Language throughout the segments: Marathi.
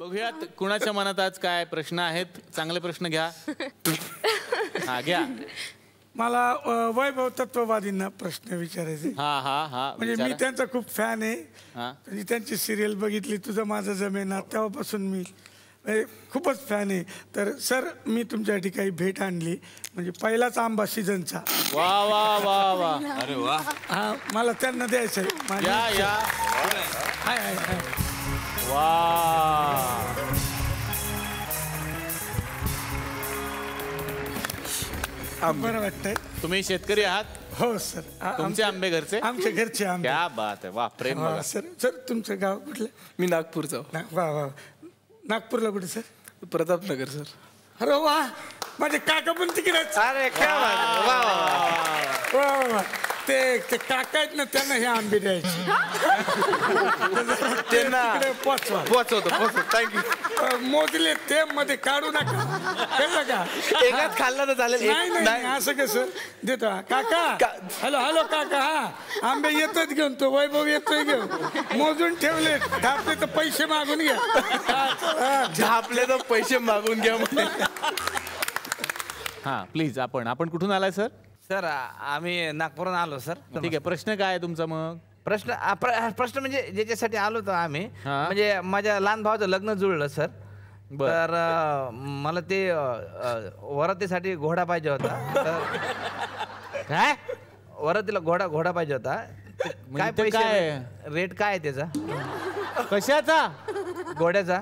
बघूयात कुणाच्या मनात आज काय प्रश्न आहेत. चांगले प्रश्न घ्या. हा घ्या. मला वैभव तत्ववादींना प्रश्न विचारायचे. म्हणजे मी त्यांचा खूप फॅन आहे. म्हणजे त्यांची सिरियल बघितली तुझं माझं जमेना, तेव्हापासून मी खूपच फॅन आहे. तर सर मी तुमच्यासाठी काही भेट आणली. म्हणजे पहिलाच आंबा सीझनचा. वा वा वा वा. अरे वा. हा मला त्यांना द्यायचं आहे. वा. बरं वाटतंय. तुम्ही शेतकरी आहात? हो सर. तुमचे आंबे घरचे? आमच्या घरचे आंबे. क्या बात आहे. वा प्रेम. सर सर तुमचं गाव कुठलं? मी नागपूरचा. वा वा. नागपूरला कुठे सर? प्रतापनगर सर. अरे वा. माझे काका पण तिकडेच. अरे क्या बात. वा वा वा. ते काका आहेत ना त्यांना हे आंबे द्यायचे. पोचवतो. थँक्यू. मोजले ते मध्ये काढू नका. कळलं का? एकाच खाल्ला तर चालेल. नाही असं कसं देतो. काका हॅलो हॅलो काका. हा आंबे येतच घेऊन. तो वैभव येतोय घेऊन. मोजून ठेवले. ढापले तर पैसे मागून घ्या. ढापले तर पैसे मागून घ्या. हा प्लीज. आपण कुठून आलाय सर? सर आम्ही नागपूरहून आलो सर. ठीक आहे. प्रश्न काय आहे तुमचा मग? प्रश्न म्हणजे ज्याच्यासाठी आलो होतो आम्ही, म्हणजे माझ्या लहान भावाचं लग्न जुळलं सर. तर मला ते वरातीसाठी घोडा पाहिजे होता. तर काय वरातीला घोडा पाहिजे होता. काय पैसे रेट काय आहे त्याचा? कशाचा? घोड्याचा.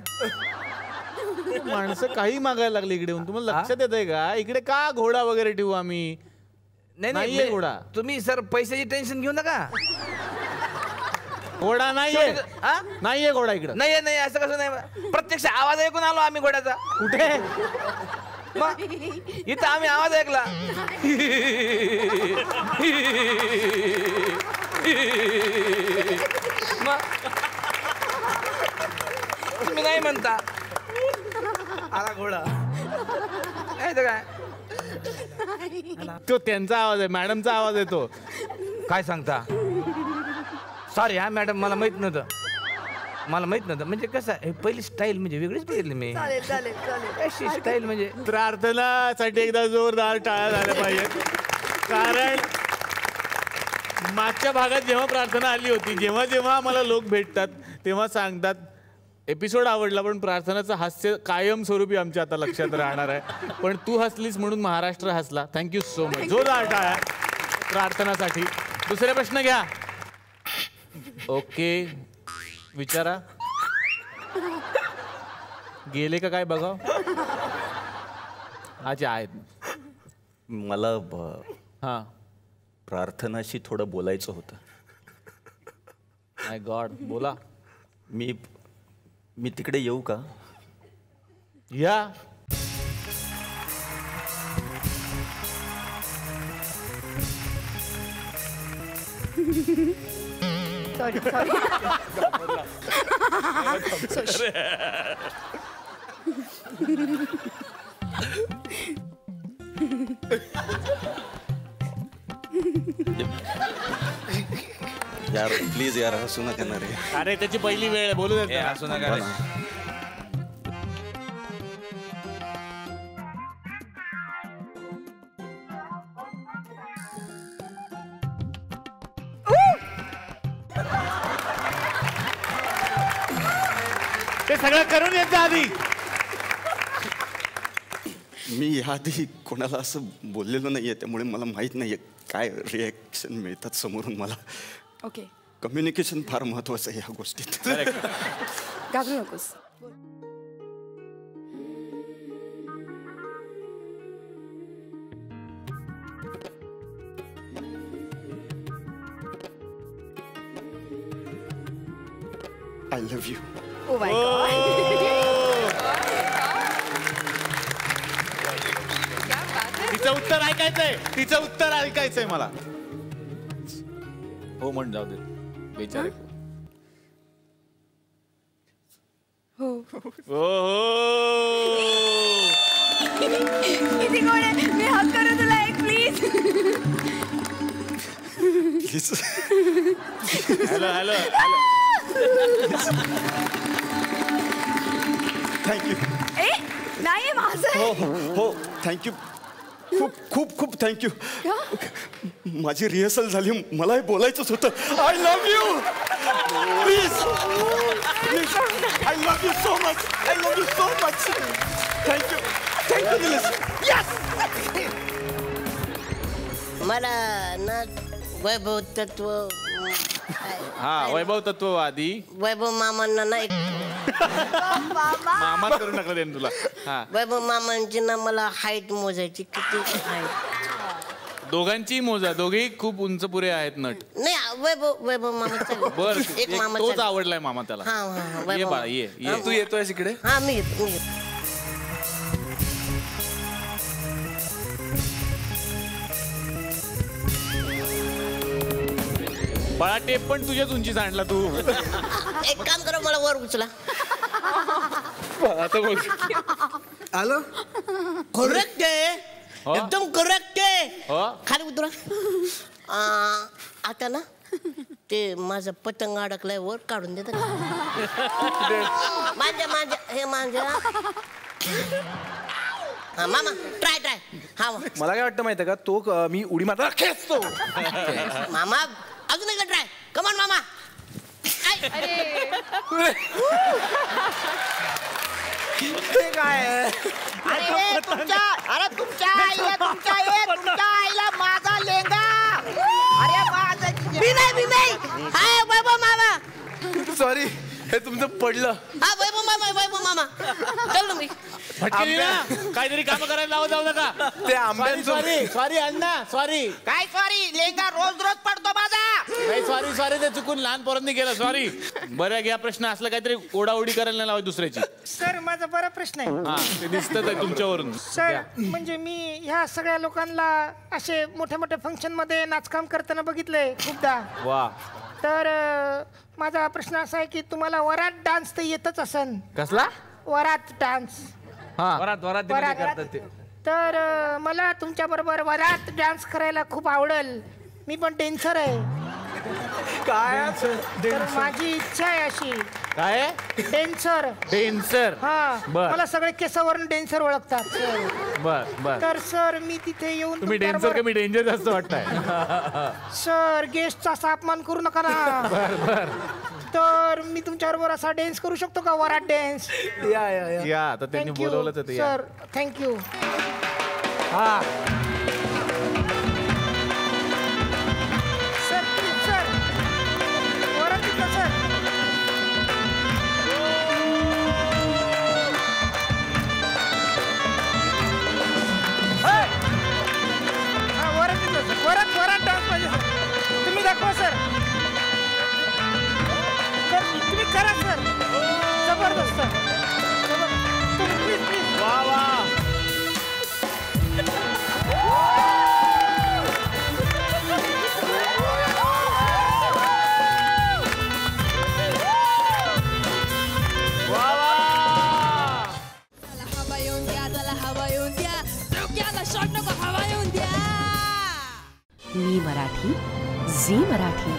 माणसं काही मागायला लागली इकडे. तुम्हाला लक्षात येत आहे का? इकडे का घोडा वगैरे ठेवू आम्ही? नाही घोडा. तुम्ही सर पैशाची टेन्शन घेऊ नका. घोडा नाहीये घोडा इकडे. नाही असं कसं नाही. प्रत्यक्ष आवाज ऐकून आलो आम्ही घोड्याचा. कुठे? इथं आम्ही आवाज ऐकला. तुम्ही नाही म्हणता आला घोडा. काय तो त्यांचा आवाज आहे. मॅडमचा आवाज येतो. काय सांगता? सॉरी हा मॅडम. मला माहित नव्हतं. म्हणजे कसं आहे पहिली स्टाईल म्हणजे वेगळीच बघितली मी. अशी स्टाईल म्हणजे. प्रार्थनासाठी एकदा जोरदार टाळ्या झाल्या पाहिजे. कारण मागच्या भागात जेव्हा प्रार्थना आली होती, जेव्हा मला लोक भेटतात तेव्हा सांगतात एपिसोड आवडला, पण प्रार्थनाचं हास्य कायमस्वरूपी आमच्या आता लक्षात राहणार आहे. पण तू हसलीस म्हणून महाराष्ट्र हसला. Thank you so much. जोरदार टाळ्या प्रार्थनासाठी. दुसरे प्रश्न घ्या. ओके विचारा. गेले का काय बघा. अच्छा आहेत. मला प्रार्थनाशी थोडं बोलायचं होतं. माय गॉड. बोला. मी तिकडे येऊ का? या. यार प्लीज यार हसू नका ना रे. अरे त्याची पहिली वेळ आहे. बोलू दे. हसू नका. ते सगळं करून यायचं आधी. मी याआधी कोणाला असं बोललेलो नाहीये, त्यामुळे मला माहित नाहीये काय रिॲक्शन मिळतात समोरून मला. ओके. कम्युनिकेशन फार महत्वाचं आहे या गोष्टीत. घाबरू नकोस. I love you. Oh my God. तिचं उत्तर ऐकायचंय. तिचं उत्तर ऐकायचंय मला. हो म्हण जाऊ दे बेचारे. हो. किती गोड आहे. मी हक करू तुला एक प्लीज. Hello hello. थँक्यू. ए नाही माझं हो हो थँक्यू. खूप खूप खूप थँक्यू. माझी रिहर्सल झाली, मलाही बोलायचंच होतं. I love you. Please please. I love you so much. I love you so much. Thank you thank you Nilesh. मला ना वैभव तत्व हा वैभव तत्ववादी वैभव मामांना ना एक मामा करून टाकलं त्यांनी तुला. हा वैभव मामांची ना मला हाईट मोजायची किती हाईट. दोघांची मोजा, दोघेही खूप उंच पुरे आहेत नट. नाही वैभव मामा चालेल. बर एक मामा तोच चालेल. आवडलाय मामा त्याला. हा हा हा, ये वैभव बाळा ये ये. तू येतोय इकडे. हा मी येतो. बाळा टेप पण तुझ्याच उंचीच आणला तू. एक काम करा मला वर उचला. आता बोल. आलो. करेक्ट आहे हो? एकदम करेक्ट आहे. हो खाली उतरा. आता ना ते माझं पतंग अडकलाय वर काढून देत माझ्या माझ्या हे माझ्या. हा मामा ट्राय ट्राय. हा मला काय वाटतं माहितीये का, तो मी उडी मारताना खेचतो. मामा अजून एकदा ट्राय. कमान मामा. अरे तुमच्या आईला माझा लेंगा. अरे माझा मी नाही हाय वैभव मामा. सॉरी हे तुमचं पडलं. हा वैभव मामा चल ना मी. फटके ना काहीतरी काम करायला लावत जाऊ नका. ते आंब्यांचं सॉरी अण्णा सॉरी. काय सॉरी लेंगा रोज पडतो माझा. नाही सॉरी ते चुकून लहान पोरांनी केलं सॉरी. बरं घ्या प्रश्न असला काहीतरी ओढाओढी करायला नाही लावाय दुसऱ्याची. सर माझा बरा प्रश्न आहे. हा ते दिसतं आहे तुमच्यावरून. सर म्हणजे मी ह्या सगळ्या लोकांना असे मोठ्या मोठ्या फंक्शन मध्ये नाचकाम करताना बघितलंय खूपदा. वा तर माझा प्रश्न असा आहे की तुम्हाला वरात डान्स तर येतच असन. कसला वरात डान्स. वरात करतात ते. तर मला तुमच्या बरोबर वरात डान्स करायला खूप आवडेल. मी पण डेन्सर आहे. काय तर माझी इच्छा आहे अशी. काय डेन्सर. डेन्सर. हा बर. मला सगळे केसावरून डेन्सर ओळखतात. बर तर सर मी तिथे येऊन तुम्ही तुमच्या डेन्सर बरोबर- कमी डेंजर जास्त वाटताय. सर गेस्टचा असा अपमान करू नका ना. बर तर मी तुमच्याबरोबर असा डान्स करू शकतो का वरात डान्स. या आता त्यांनी बोलवलं तर ते या. Sir thank you. हा सर प्लीज सर वरात येतो सर. हा वरात येतो सर. वरात डान्स पाहिजे सर. तुम्ही दाखवा सर. सर तुम्ही करा सर. जबरदस्त. तुम्ही प्लीज वा वा. मी मराठी झी मराठी.